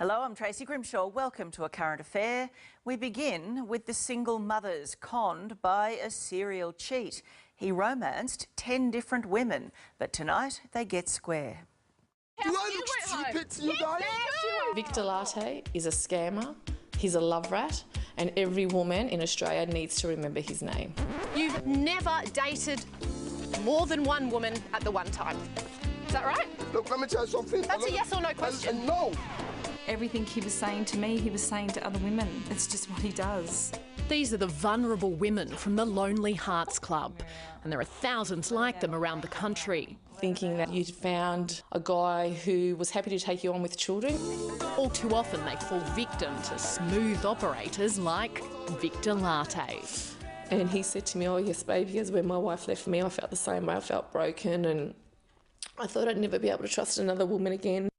Hello, I'm Tracy Grimshaw. Welcome to A Current Affair. We begin with the single mothers conned by a serial cheat. He romanced 10 different women, but tonight they get square. Do I look stupid to you guys? Victor Latte is a scammer, he's a love rat, and every woman in Australia needs to remember his name. You've never dated more than one woman at the one time. Is that right? Look, let me tell you something. That's a yes or no question. No. Everything he was saying to me, he was saying to other women. It's just what he does. These are the vulnerable women from the Lonely Hearts Club, and there are thousands like them around the country. Thinking that you'd found a guy who was happy to take you on with children. All too often they fall victim to smooth operators like Victor Latte. And he said to me, "Oh yes, babe," he goes, "when my wife left me, I felt the same way. I felt broken and I thought I'd never be able to trust another woman again."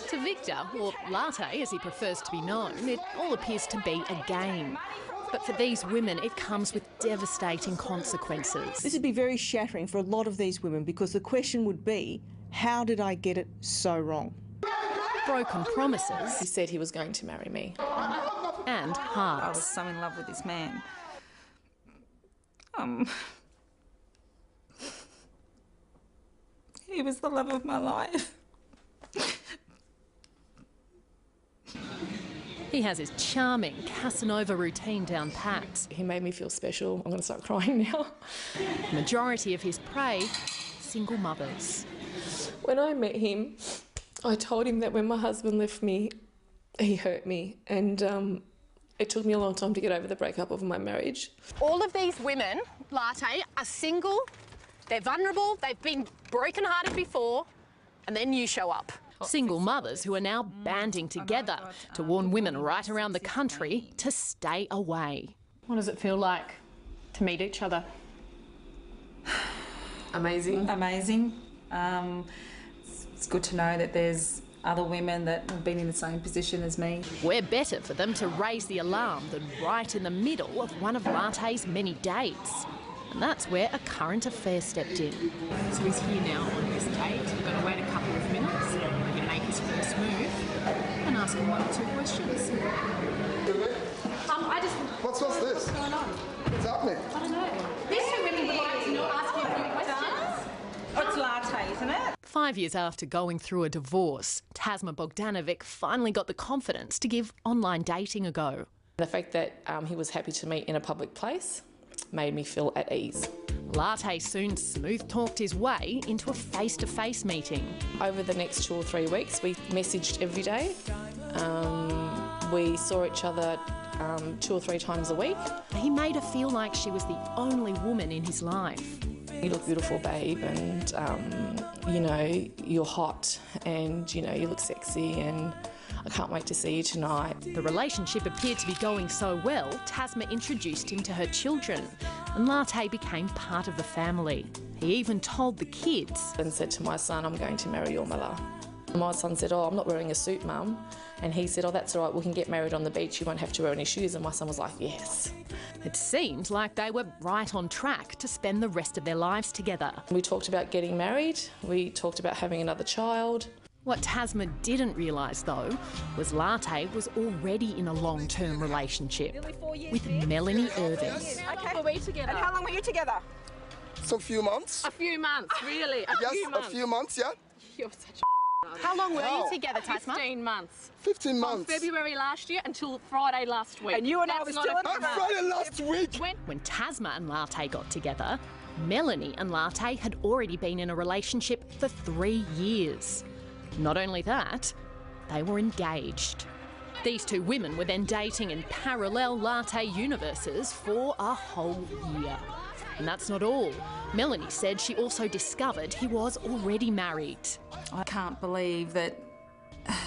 To Victor, or Latte as he prefers to be known, it all appears to be a game. But for these women, it comes with devastating consequences. This would be very shattering for a lot of these women because the question would be, how did I get it so wrong? Broken promises. He said he was going to marry me. And I hearts. was so in love with this man. He was the love of my life. He has his charming Casanova routine down pat. He made me feel special. I'm going to start crying now. The majority of his prey, single mothers. When I met him, I told him that when my husband left me, he hurt me, and it took me a long time to get over the breakup of my marriage. All of these women, Latte, are single, they're vulnerable, they've been broken-hearted before, and then you show up. Single mothers who are now banding together to warn women right around the country to stay away. What does it feel like to meet each other? Amazing. Amazing. It's good to know that there's other women that have been in the same position as me. We're better for them to raise the alarm than right in the middle of one of Latte's many dates. And that's where A Current Affair stepped in. So he's here now on his date. We're going to wait a couple of minutes. We're going to make his first move and ask him 1 or 2 questions. What's this? What's going on? What's happening? I don't know. These two women would like to ask you a few questions. It's latte, isn't it? 5 years after going through a divorce, Tasma Bogdanovic finally got the confidence to give online dating a go. The fact that he was happy to meet in a public place made me feel at ease. Latte soon smooth-talked his way into a face-to-face meeting. Over the next 2 or 3 weeks, we messaged every day. We saw each other 2 or 3 times a week. He made her feel like she was the only woman in his life. You look beautiful, babe, and, you know, you're hot and, you know, you look sexy and I can't wait to see you tonight. The relationship appeared to be going so well, Tasma introduced him to her children and Latte became part of the family. He even told the kids. And said to my son, "I'm going to marry your mother." My son said, "Oh, I'm not wearing a suit, Mum." And he said, "Oh, that's all right, we can get married on the beach, you won't have to wear any shoes." And my son was like, "Yes." It seemed like they were right on track to spend the rest of their lives together. We talked about getting married, we talked about having another child. What Tasma didn't realise, though, was Latte was already in a long-term relationship with Melanie Irving. How long were we together? And how long were you together? Some few months. A few months, really? A few months, yeah. You're such How long were you together, Tasma? 15 months. 15 months. From February last year until Friday last week. And you and I That's was not still a in few it. months. Friday last week. When Tasma and Latte got together, Melanie and Latte had already been in a relationship for 3 years. Not only that, they were engaged. These two women were then dating in parallel Latte universes for a whole year. And that's not all. Melanie said she also discovered he was already married. I can't believe that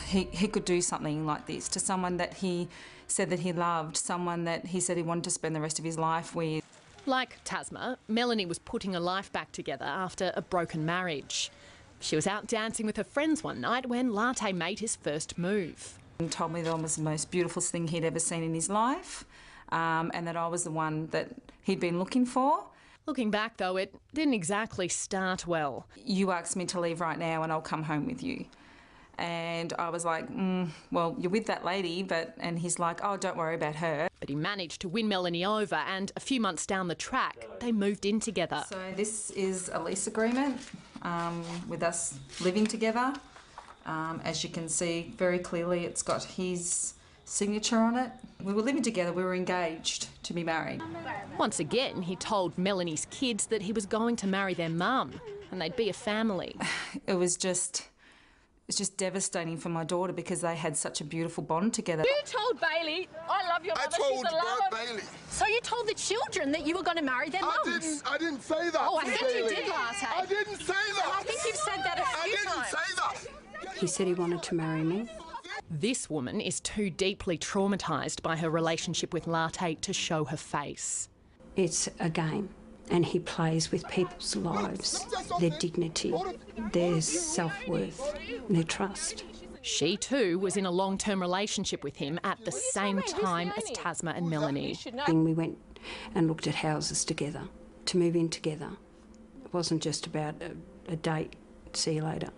he could do something like this to someone that he said that he loved, someone that he said he wanted to spend the rest of his life with. Like Tasma, Melanie was putting her life back together after a broken marriage. She was out dancing with her friends one night when Latte made his first move. He told me that I was the most beautiful thing he'd ever seen in his life, and that I was the one that he'd been looking for. Looking back, though, it didn't exactly start well. You asked me to leave right now and I'll come home with you. And I was like, well, you're with that lady, and he's like, oh, don't worry about her. But he managed to win Melanie over, and a few months down the track, they moved in together. So this is a lease agreement with us living together. As you can see very clearly, it's got his signature on it. We were living together, we were engaged to be married. Once again, he told Melanie's kids that he was going to marry their mum and they'd be a family. It's just devastating for my daughter because they had such a beautiful bond together. You told Bailey, I love your mother, I told she's a lover. Bailey. So you told the children that you were going to marry their mums? I didn't say that. Oh, I think you Bailey. did, Latte. I didn't say that. I think you've said that a few times. I didn't say that. He said he wanted to marry me. This woman is too deeply traumatised by her relationship with Latte to show her face. It's a game, and he plays with people's lives, their dignity, their self-worth, their trust. She too was in a long-term relationship with him at the same time as Tasma and Melanie. And we went and looked at houses together, to move in together. It wasn't just about a date, see you later.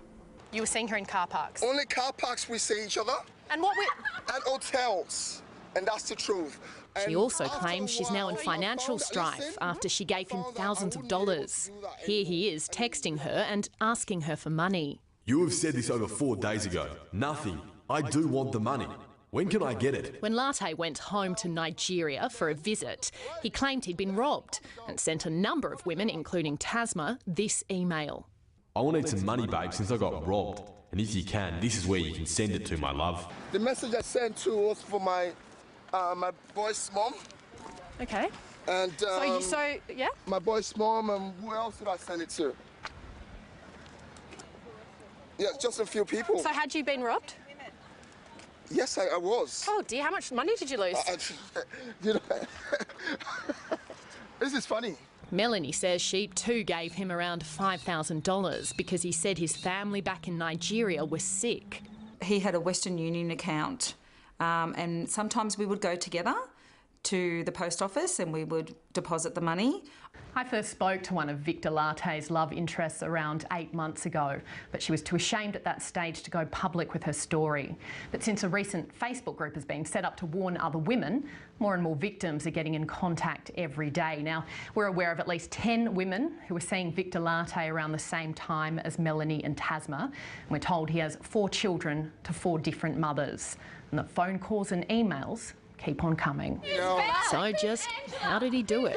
You were seeing her in car parks? Only car parks we see each other. And what we... And hotels. And that's the truth. She also claims she's now in financial strife after she gave him thousands of dollars. Here he is texting her and asking her for money. You have said this over 4 days ago. Nothing. I do want the money. When can I get it? When Latte went home to Nigeria for a visit, he claimed he'd been robbed and sent a number of women, including Tasma, this email. I will need some money, babe, since I got robbed. And if you can, this is where you can send it to, my love. The message I sent to was for my boy's mom. Okay. And yeah? my boy's mom, and who else did I send it to? Yeah, just a few people. So had you been robbed? Yes, I was. Oh dear, how much money did you lose? You know, this is funny. Melanie says she too gave him around $5,000 because he said his family back in Nigeria was sick. He had a Western Union account, and sometimes we would go together to the post office and we would deposit the money. I first spoke to one of Victor Latte's love interests around 8 months ago, but she was too ashamed at that stage to go public with her story. But since a recent Facebook group has been set up to warn other women, more and more victims are getting in contact every day. Now, we're aware of at least 10 women who were seeing Victor Latte around the same time as Melanie and Tasma. And we're told he has 4 children to 4 different mothers, and the phone calls and emails keep on coming. So just how did he do it?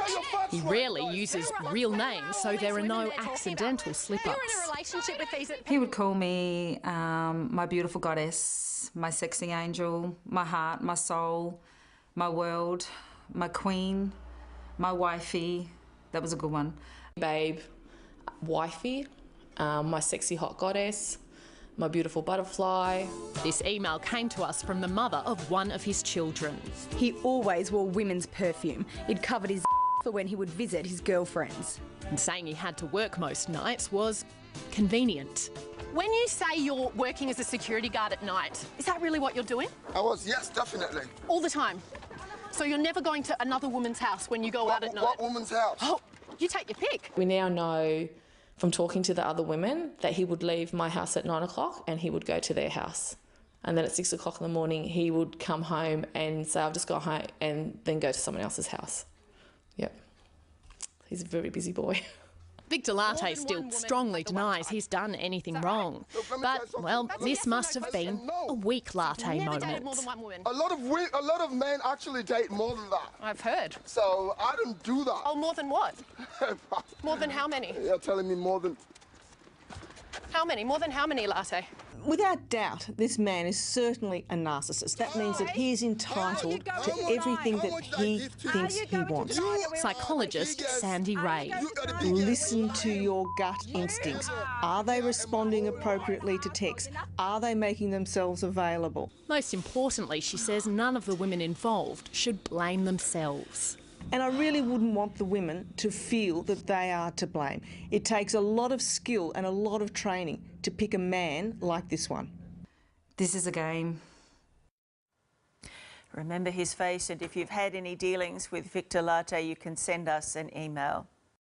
He rarely uses real names, so there are no accidental slip-ups. He would call me my beautiful goddess, my sexy angel, my heart, my soul, my world, my queen, my wifey. That was a good one. Babe, wifey, my sexy hot goddess, my beautiful butterfly. This email came to us from the mother of one of his children. He always wore women's perfume. It covered his for when he would visit his girlfriends. And saying he had to work most nights was convenient. When you say you're working as a security guard at night, is that really what you're doing? I was, yes, definitely. All the time? So you're never going to another woman's house when you go out at night? What woman's house? Oh, you take your pick. We now know from talking to the other women that he would leave my house at 9 o'clock and he would go to their house. And then at 6 o'clock in the morning, he would come home and say, I've just got home, and then go to someone else's house. Yep. He's a very busy boy. Victor Latte still strongly denies he's done anything wrong. But, well, this must have been a weak Latte moment. A lot of men actually date more than that. I've heard. So I don't do that. Oh, more than what? More than how many? You're telling me more than... How many? More than how many, Latte? Without doubt, this man is certainly a narcissist. That means that he is entitled to everything that he thinks he wants. Psychologist Sandy Ray. Listen to your gut instincts. Are they responding appropriately to text? Are they making themselves available? Most importantly, she says none of the women involved should blame themselves. And I really wouldn't want the women to feel that they are to blame. It takes a lot of skill and a lot of training to pick a man like this one. This is a game. Remember his face, and if you've had any dealings with Victor Latte, you can send us an email.